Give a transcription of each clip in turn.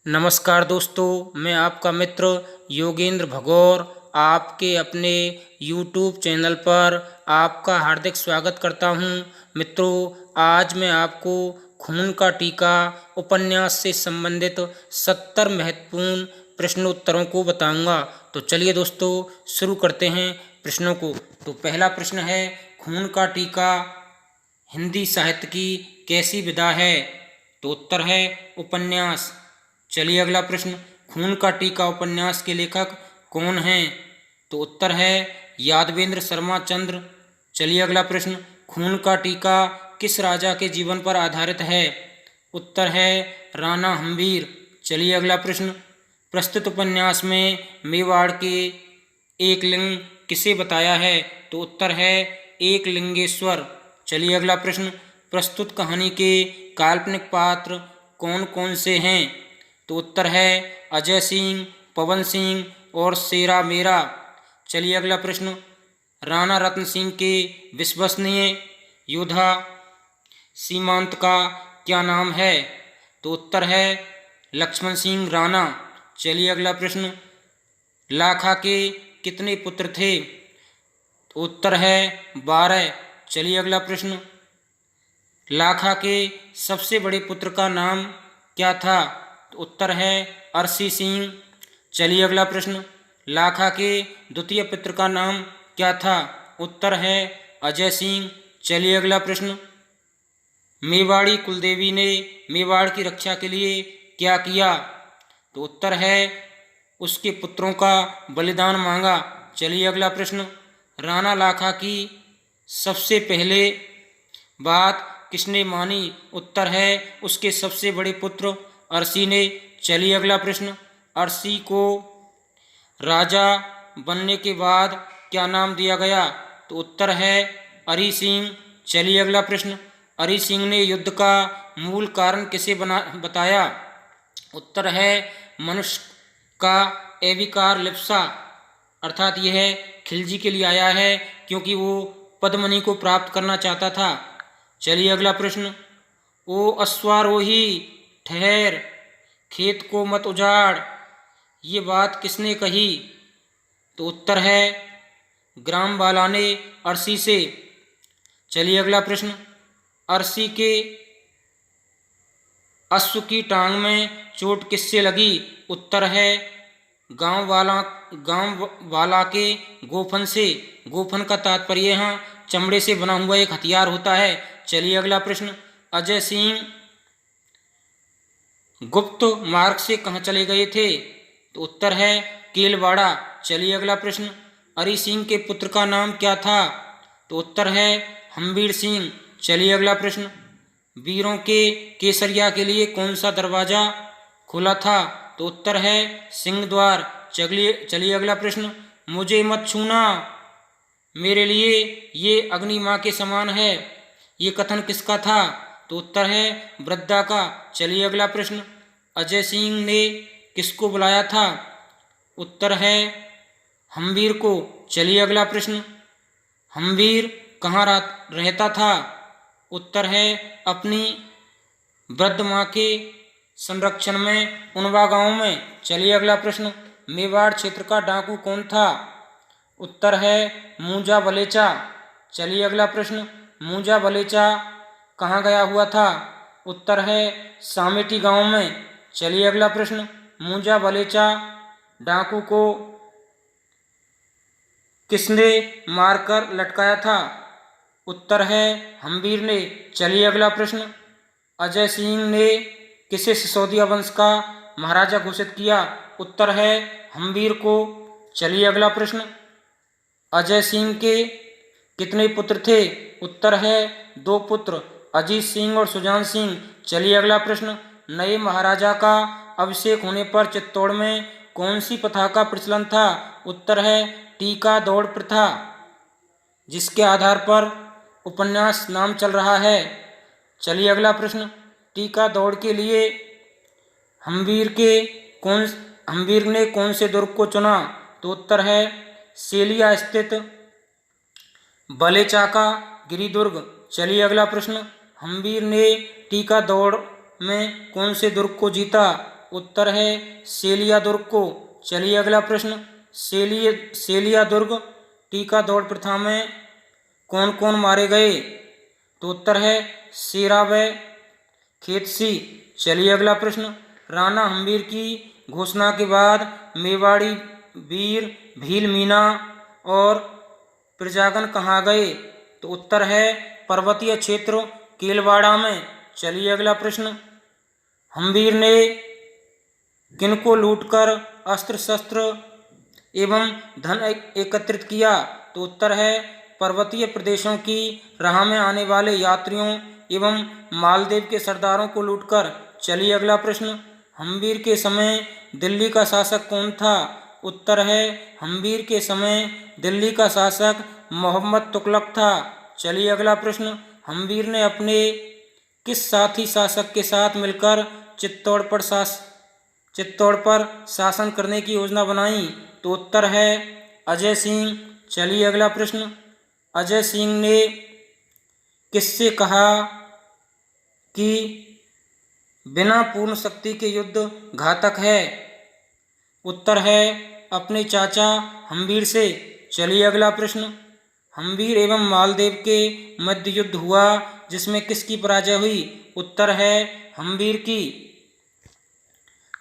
नमस्कार दोस्तों, मैं आपका मित्र योगेंद्र भगौर आपके अपने YouTube चैनल पर आपका हार्दिक स्वागत करता हूं। मित्रों, आज मैं आपको खून का टीका उपन्यास से संबंधित 70 महत्वपूर्ण प्रश्नोत्तरों को बताऊंगा। तो चलिए दोस्तों, शुरू करते हैं प्रश्नों को। तो पहला प्रश्न है, खून का टीका हिंदी साहित्य की कैसी विधा है? तो उत्तर है उपन्यास। चलिए अगला प्रश्न, खून का टीका उपन्यास के लेखक कौन हैं? तो उत्तर है यादवेंद्र शर्मा चंद्र। चलिए अगला प्रश्न, खून का टीका किस राजा के जीवन पर आधारित है? उत्तर है राणा हम्बीर। चलिए अगला प्रश्न, प्रस्तुत उपन्यास में मेवाड़ के एक लिंग किसे बताया है? तो उत्तर है एकलिंगेश्वर। चलिए अगला प्रश्न, प्रस्तुत कहानी के काल्पनिक पात्र कौन कौन से हैं? तो उत्तर है अजय सिंह, पवन सिंह और शेरा मेरा। चलिए अगला प्रश्न, राणा रत्न सिंह के विश्वसनीय योद्धा सीमांत का क्या नाम है? तो उत्तर है लक्ष्मण सिंह राणा। चलिए अगला प्रश्न, लाखा के कितने पुत्र थे? तो उत्तर है 12। चलिए अगला प्रश्न, लाखा के सबसे बड़े पुत्र का नाम क्या था? तो उत्तर है अरसी सिंह। चलिए अगला प्रश्न, लाखा के द्वितीय पुत्र का नाम क्या था? उत्तर है अजय सिंह। चलिए अगला प्रश्न, मेवाड़ी कुलदेवी ने मेवाड़ की रक्षा के लिए क्या किया? तो उत्तर है उसके पुत्रों का बलिदान मांगा। चलिए अगला प्रश्न, राणा लाखा की सबसे पहले बात किसने मानी? उत्तर है उसके सबसे बड़े पुत्र अरसी ने। चलिए अगला प्रश्न, अरसी को राजा बनने के बाद क्या नाम दिया गया? तो उत्तर है अरी सिंह। चलिए अगला प्रश्न, अरी सिंह ने युद्ध का मूल कारण किसे बताया? उत्तर है मनुष्य का एविकार लिप्सा, अर्थात यह खिलजी के लिए आया है क्योंकि वो पद्मनी को प्राप्त करना चाहता था। चलिए अगला प्रश्न, ओ अश्वारोही ठहर, खेत को मत उजाड़, ये बात किसने कही? तो उत्तर है ग्रामवाला ने अरसी से। चलिए अगला प्रश्न, अरसी के अश्व की टांग में चोट किससे लगी? उत्तर है गांव वाला के गोफन से। गोफन का तात्पर्य यहाँ चमड़े से बना हुआ एक हथियार होता है। चलिए अगला प्रश्न, अजय सिंह गुप्त मार्ग से कहाँ चले गए थे? तो उत्तर है केलवाड़ा। चलिए अगला प्रश्न, अरी सिंह के पुत्र का नाम क्या था? तो उत्तर है हम्बीर सिंह। चलिए अगला प्रश्न, वीरों के केसरिया के लिए कौन सा दरवाजा खुला था? तो उत्तर है सिंह द्वार। चलिए अगला प्रश्न, मुझे मत छूना, मेरे लिए ये अग्नि माँ के समान है, ये कथन किसका था? तो उत्तर है वृद्धा का। चलिए अगला प्रश्न, अजय सिंह ने किसको बुलाया था? उत्तर है हम्बीर को। चलिए अगला प्रश्न, हम्बीर कहाँ रहता था? उत्तर है अपनी वृद्ध माँ के संरक्षण में उनवा गांव में। चलिए अगला प्रश्न, मेवाड़ क्षेत्र का डाकू कौन था? उत्तर है मूंजा बलेचा। चलिए अगला प्रश्न, मूंजा बलेचा कहाँ गया हुआ था? उत्तर है सामेटी गांव में। चलिए अगला प्रश्न, मूंजा बलेचा डाकू को किसने मारकर लटकाया था? उत्तर है हम्बीर ने। चलिए अगला प्रश्न, अजय सिंह ने किसे सिसोदिया वंश का महाराजा घोषित किया? उत्तर है हम्बीर को। चलिए अगला प्रश्न, अजय सिंह के कितने पुत्र थे? उत्तर है 2 पुत्र, अजीत सिंह और सुजान सिंह। चलिए अगला प्रश्न, नए महाराजा का अभिषेक होने पर चित्तौड़ में कौन सी प्रथा का प्रचलन था? उत्तर है टीका दौड़ प्रथा, जिसके आधार पर उपन्यास नाम चल रहा है। चलिए अगला प्रश्न, टीका दौड़ के लिए हम्बीर ने कौन से दुर्ग को चुना? तो उत्तर है सेलिया स्थित बलेचाका गिरिदुर्ग। चलिए अगला प्रश्न, हम्बीर ने टीका दौड़ में कौन से दुर्ग को जीता? उत्तर है सेलिया दुर्ग को। चलिए अगला प्रश्न, सेलिया दुर्ग टीका दौड़ प्रथा में कौन कौन मारे गए? तो उत्तर है शेरा व खेतसी। चलिए अगला प्रश्न, राणा हम्बीर की घोषणा के बाद मेवाड़ी वीर भील मीना और प्रजागन कहाँ गए? तो उत्तर है पर्वतीय क्षेत्र केलवाड़ा में। चलिए अगला प्रश्न, हम्बीर ने किनको लूटकर अस्त्र शस्त्र एवं धन एकत्रित किया? तो उत्तर है पर्वतीय प्रदेशों की राह में आने वाले यात्रियों एवं मालदेव के सरदारों को लूटकर। चलिए अगला प्रश्न, हम्बीर के समय दिल्ली का शासक कौन था? उत्तर है हम्बीर के समय दिल्ली का शासक मोहम्मद तुगलक था। चलिए अगला प्रश्न, हम्बीर ने अपने किस साथी शासक के साथ मिलकर चित्तौड़ पर शासन करने की योजना बनाई? तो उत्तर है अजय सिंह। चलिए अगला प्रश्न, अजय सिंह ने किससे कहा कि बिना पूर्ण शक्ति के युद्ध घातक है? उत्तर है अपने चाचा हम्बीर से। चलिए अगला प्रश्न, हम्बीर एवं मालदेव के मध्य युद्ध हुआ जिसमें किसकी पराजय हुई? उत्तर है हम्बीर की।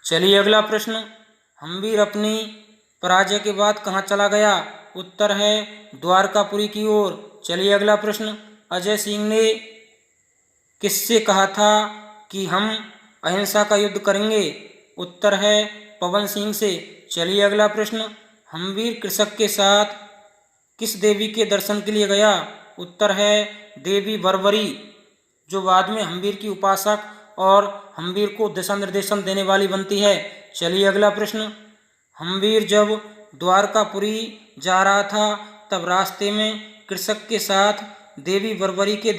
चलिए अगला प्रश्न, हम्बीर अपनी पराजय के बाद कहाँ चला गया? उत्तर है द्वारकापुरी की ओर। चलिए अगला प्रश्न, अजय सिंह ने किससे कहा था कि हम अहिंसा का युद्ध करेंगे? उत्तर है पवन सिंह से। चलिए अगला प्रश्न, हम्बीर कृषक के साथ किस देवी के दर्शन के लिए गया? उत्तर है देवी बर्बरी, जो बाद में हम्बीर की उपासक और हम्बीर को दिशा निर्देशन देने वाली बनती है। चलिए अगला प्रश्न, हम्बीर जब द्वारकापुरी जा रहा था तब रास्ते में कृषक के साथ देवी बर्बरी के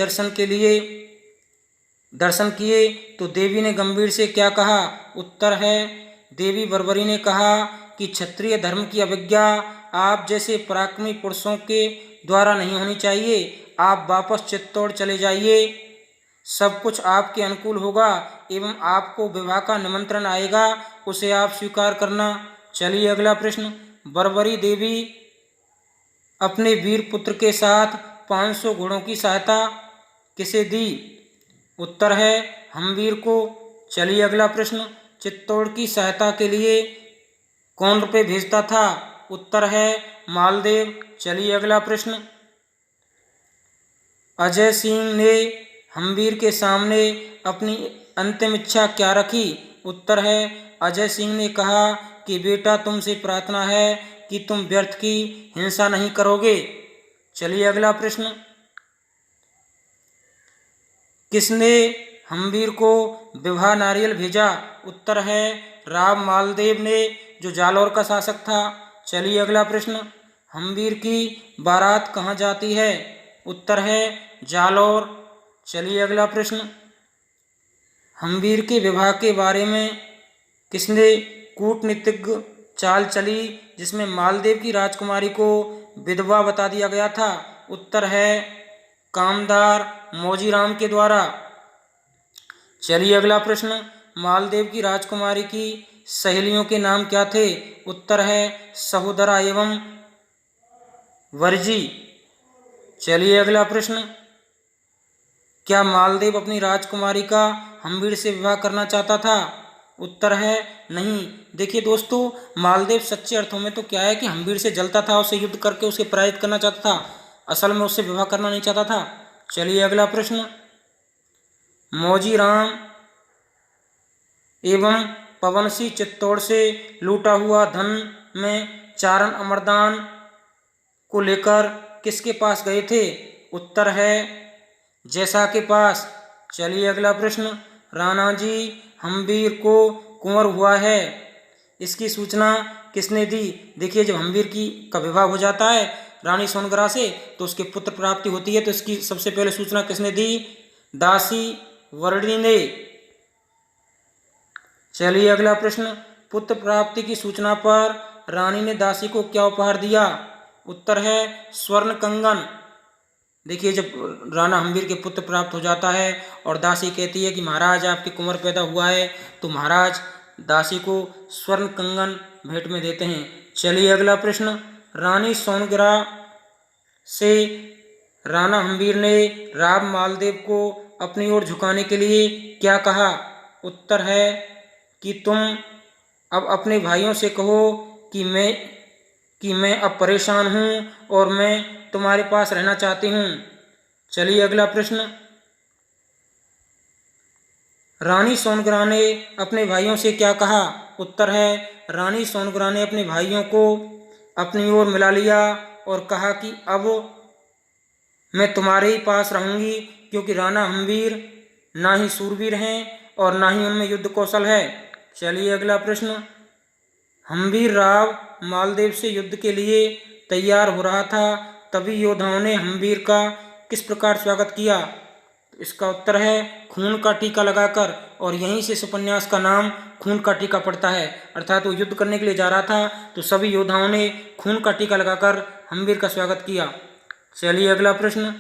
दर्शन किए तो देवी ने गंभीर से क्या कहा? उत्तर है देवी बर्बरी ने कहा कि क्षत्रिय धर्म की अवज्ञा आप जैसे पराक्रमी पुरुषों के द्वारा नहीं होनी चाहिए। आप वापस चित्तौड़ चले जाइए, सब कुछ आपके अनुकूल होगा एवं आपको विवाह का निमंत्रण आएगा, उसे आप स्वीकार करना। चलिए अगला प्रश्न, बर्बरी देवी अपने वीर पुत्र के साथ 500 घोड़ों की सहायता किसे दी? उत्तर है हम्बीर को। चलिए अगला प्रश्न, चित्तौड़ की सहायता के लिए कौन रुपये भेजता था? उत्तर है मालदेव। चलिए अगला प्रश्न, अजय सिंह ने हम्बीर के सामने अपनी अंतिम इच्छा क्या रखी? उत्तर है अजय सिंह ने कहा कि बेटा तुमसे प्रार्थना है कि तुम व्यर्थ की हिंसा नहीं करोगे। चलिए अगला प्रश्न, किसने हम्बीर को विवाह नारियल भेजा? उत्तर है राव मालदेव ने, जो जालौर का शासक था। चलिए अगला प्रश्न, हम्बीर की बारात कहाँ जाती है? उत्तर है जालौर। चलिए अगला प्रश्न, हम्बीर के विवाह के बारे में किसने कूटनीतिक चाल चली जिसमें मालदेव की राजकुमारी को विधवा बता दिया गया था? उत्तर है कामदार मौजीराम के द्वारा। चलिए अगला प्रश्न, मालदेव की राजकुमारी की सहेलियों के नाम क्या थे? उत्तर है सहोदरा एवं वर्जी। चलिए अगला प्रश्न, क्या मालदेव अपनी राजकुमारी का हम्बीर से विवाह करना चाहता था? उत्तर है नहीं। देखिए दोस्तों, मालदेव सच्चे अर्थों में तो क्या है कि हम्बीर से जलता था, उससे युद्ध करके उसे पराजित करना चाहता था, असल में उससे विवाह करना नहीं चाहता था। चलिए अगला प्रश्न, मौजीराम एवं पवन सिंह चित्तौड़ से लूटा हुआ धन में चारण अमरदान को लेकर किसके पास गए थे? उत्तर है जैसा के पास। चलिए अगला प्रश्न, राणा जी हम्बीर को कुंवर हुआ है, इसकी सूचना किसने दी? देखिए, जब हम्बीर का विवाह हो जाता है रानी सोनगरा से तो उसके पुत्र प्राप्ति होती है, तो इसकी सबसे पहले सूचना किसने दी? दासी वर्णी ने। चलिए अगला प्रश्न, पुत्र प्राप्ति की सूचना पर रानी ने दासी को क्या उपहार दिया? उत्तर है स्वर्ण कंगन। देखिए, जब राणा हम्बीर के पुत्र प्राप्त हो जाता है और दासी कहती है कि महाराज आपकी कुंवर पैदा हुआ है, तो महाराज दासी को स्वर्ण कंगन भेंट में देते हैं। चलिए अगला प्रश्न, रानी सोनग्रा से राणा हम्बीर ने राव मालदेव को अपनी ओर झुकाने के लिए क्या कहा? उत्तर है कि तुम अब अपने भाइयों से कहो कि मैं अब परेशान हूँ और मैं तुम्हारे पास रहना चाहती हूँ। चलिए अगला प्रश्न, रानी सोनग्रा ने अपने भाइयों से क्या कहा? उत्तर है रानी सोनग्रा ने अपने भाइयों को अपनी ओर मिला लिया और कहा कि अब मैं तुम्हारे ही पास रहूंगी, क्योंकि राणा हम्बीर ना ही सूरवीर हैं और ना ही उनमें युद्ध कौशल है। चलिए अगला प्रश्न, हम्बीर राव मालदेव से युद्ध के लिए तैयार हो रहा था, तभी योद्धाओं ने हम्बीर का किस प्रकार स्वागत किया? तो इसका उत्तर है खून का टीका लगाकर, और यहीं से इस उपन्यास का नाम खून का टीका पड़ता है। अर्थात वो युद्ध करने के लिए जा रहा था तो सभी योद्धाओं ने खून का टीका लगाकर हम्बीर का स्वागत किया। चलिए अगला प्रश्न,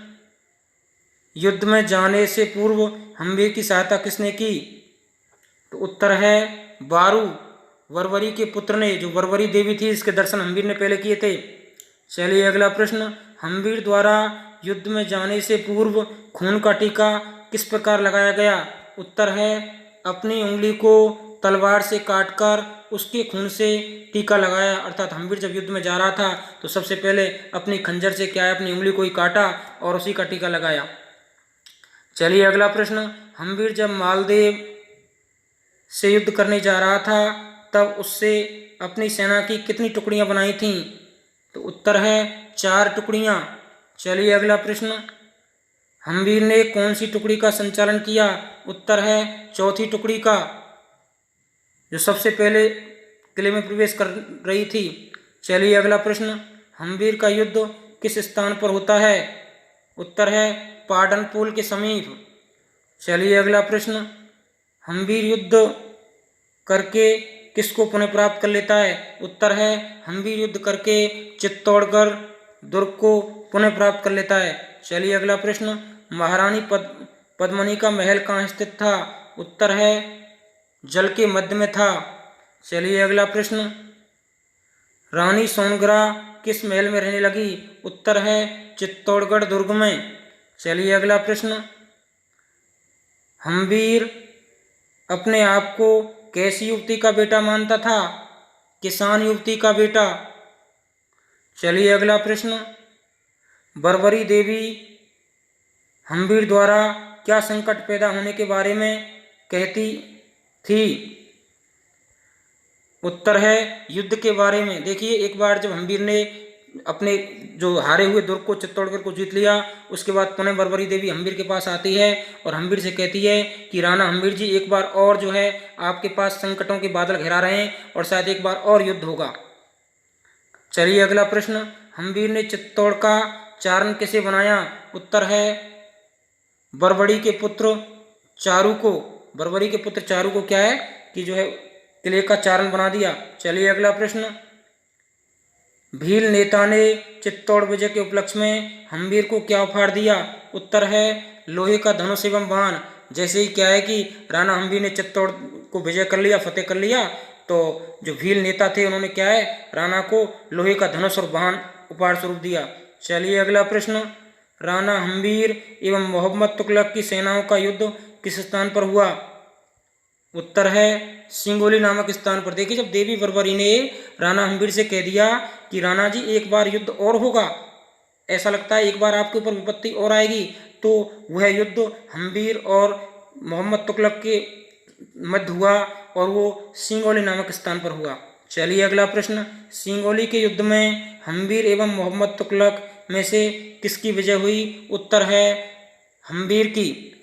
युद्ध में जाने से पूर्व हम्बीर की सहायता किसने की? तो उत्तर है बारू, वरवरी के पुत्र ने, जो वरवरी देवी थी इसके दर्शन हम्बीर ने पहले किए थे। चलिए अगला प्रश्न, हम्बीर द्वारा युद्ध में जाने से पूर्व खून का टीका किस प्रकार लगाया गया? उत्तर है अपनी उंगली को तलवार से काटकर उसके खून से टीका लगाया। अर्थात हम्बीर जब युद्ध में जा रहा था तो सबसे पहले अपनी खंजर से क्या है, अपनी उंगली को ही काटा और उसी का टीका लगाया। चलिए अगला प्रश्न, हम्बीर जब मालदेव से युद्ध करने जा रहा था तब उससे अपनी सेना की कितनी टुकड़ियां बनाई थीं? तो उत्तर है 4 टुकड़ियां। चलिए अगला प्रश्न, हम्बीर ने कौन सी टुकड़ी का संचालन किया? उत्तर है चौथी टुकड़ी का, जो सबसे पहले किले में प्रवेश कर रही थी। चलिए अगला प्रश्न, हम्बीर का युद्ध किस स्थान पर होता है? उत्तर है पाटनपुल के समीप। चलिए अगला प्रश्न, हम्बीर युद्ध करके किसको पुनः प्राप्त कर लेता है? उत्तर है हम्बीर युद्ध करके चित्तौड़गढ़ दुर्ग को पुनः प्राप्त कर लेता है। चलिए अगला प्रश्न, महारानी पद्मिनी का महल कहाँ स्थित था? उत्तर है जल के मध्य में था। चलिए अगला प्रश्न, रानी सोनग्रा किस महल में रहने लगी? उत्तर है चित्तौड़गढ़ दुर्ग में। चलिए अगला प्रश्न, हम्बीर अपने आप को कैसी युवती का बेटा मानता था? किसान युवती का बेटा। चलिए अगला प्रश्न, वरवरी देवी हम्बीर द्वारा क्या संकट पैदा होने के बारे में कहती थी? उत्तर है युद्ध के बारे में। देखिए एक बार जब हम्बीर ने अपने जो हारे हुए दुर्ग को चित्तौड़गढ़ को जीत लिया, उसके बाद पुनः वरवरी देवी हम्बीर के पास आती है और हम्बीर से कहती है कि राणा हम्बीर जी, एक बार और जो है आपके पास संकटों के बादल घेरा रहे हैं और शायद एक बार और युद्ध होगा। चलिए अगला प्रश्न, हम्बीर ने चित्तौड़ का चारण किसे बनाया? उत्तर है वरवरी के पुत्र चारू को। वरवरी के पुत्र चारू को क्या है कि जो है किले का चारण बना दिया। चलिए अगला प्रश्न, भील नेता ने चित्तौड़ विजय के उपलक्ष्य में हम्बीर को क्या उपहार दिया? उत्तर है लोहे का धनुष एवं बाण। जैसे ही क्या है कि राणा हम्बीर ने चित्तौड़ को विजय कर लिया, फतेह कर लिया, तो जो भील नेता थे उन्होंने क्या है राणा को लोहे का धनुष और बाण उपहार स्वरूप दिया। चलिए अगला प्रश्न, राणा हम्बीर एवं मोहम्मद तुगलक की सेनाओं का युद्ध किस स्थान पर हुआ? उत्तर है सिंगोली नामक स्थान पर। देखिए जब देवी वरवरी ने राणा हम्बीर से कह दिया कि राणा जी एक बार युद्ध और होगा, ऐसा लगता है एक बार आपके ऊपर विपत्ति और आएगी, तो वह युद्ध हम्बीर और मोहम्मद तुगलक के मध्य हुआ और वो सिंगोली नामक स्थान पर हुआ। चलिए अगला प्रश्न, सिंगोली के युद्ध में हम्बीर एवं मोहम्मद तुगलक में से किसकी विजय हुई? उत्तर है हम्बीर की।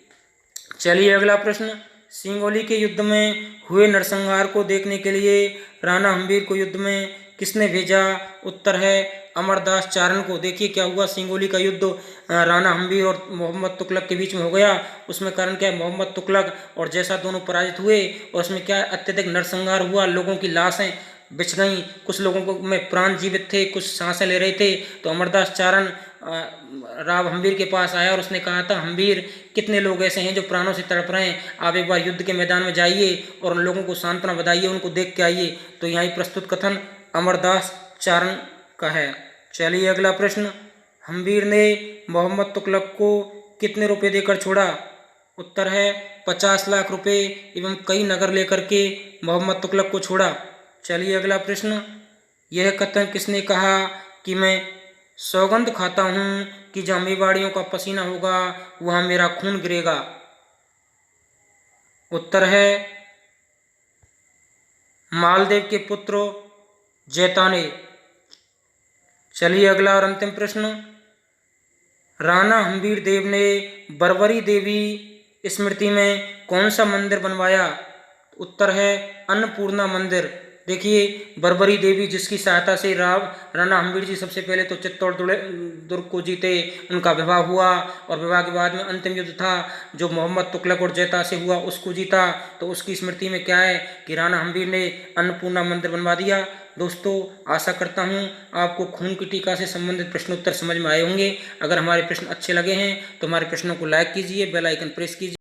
चलिए अगला प्रश्न, सिंगोली के युद्ध में हुए नरसंहार को देखने के लिए राणा हम्बीर को युद्ध में किसने भेजा? उत्तर है अमरदास चारण को। देखिए क्या हुआ, सिंगोली का युद्ध राणा हम्बीर और मोहम्मद तुगलक के बीच में हो गया। उसमें कारण क्या है, मोहम्मद तुगलक और जैसा दोनों पराजित हुए और उसमें क्या अत्यधिक नरसंहार हुआ, लोगों की लाशें बिछ गईं, कुछ लोगों को में प्राण जीवित थे, कुछ सांसें ले रहे थे। तो अमरदास चारण राव हम्बीर के पास आया और उसने कहा था, हम्बीर कितने लोग ऐसे हैं जो प्राणों से तड़प रहे हैं, आप एक बार युद्ध के मैदान में जाइए और उन लोगों को सांत्वना बताइए, उनको देख के आइए। तो यहाँ प्रस्तुत कथन अमरदास चारण का है। चलिए अगला प्रश्न, हम्बीर ने मोहम्मद तुगलक को कितने रुपए देकर छोड़ा? उत्तर है 50 लाख रुपए एवं कई नगर लेकर के मोहम्मद तुगलक को छोड़ा। चलिए अगला प्रश्न, यह कथन किसने कहा कि मैं सौगंध खाता हूं कि जहां मेवाड़ियों का पसीना होगा वहां मेरा खून गिरेगा? उत्तर है मालदेव के पुत्र जैताने। चलिए अगला और अंतिम प्रश्न, राणा हम्बीर देव ने बरबरी देवी स्मृति में कौन सा मंदिर बनवाया? उत्तर है अन्नपूर्णा मंदिर। देखिए, बरबरी देवी जिसकी सहायता से राणा हम्बीर जी सबसे पहले तो चित्तौड़ दुर्ग को जीते, उनका विवाह हुआ और विवाह के बाद में अंतिम युद्ध था जो मोहम्मद तुगलक और जैता से हुआ, उसको जीता। तो उसकी स्मृति में क्या है कि राणा हम्बीर ने अन्नपूर्णा मंदिर बनवा दिया। दोस्तों, आशा करता हूँ आपको खून की टीका से संबंधित प्रश्नोत्तर समझ में आए होंगे। अगर हमारे प्रश्न अच्छे लगे हैं तो हमारे प्रश्नों को लाइक कीजिए, बेल आइकन प्रेस कीजिए।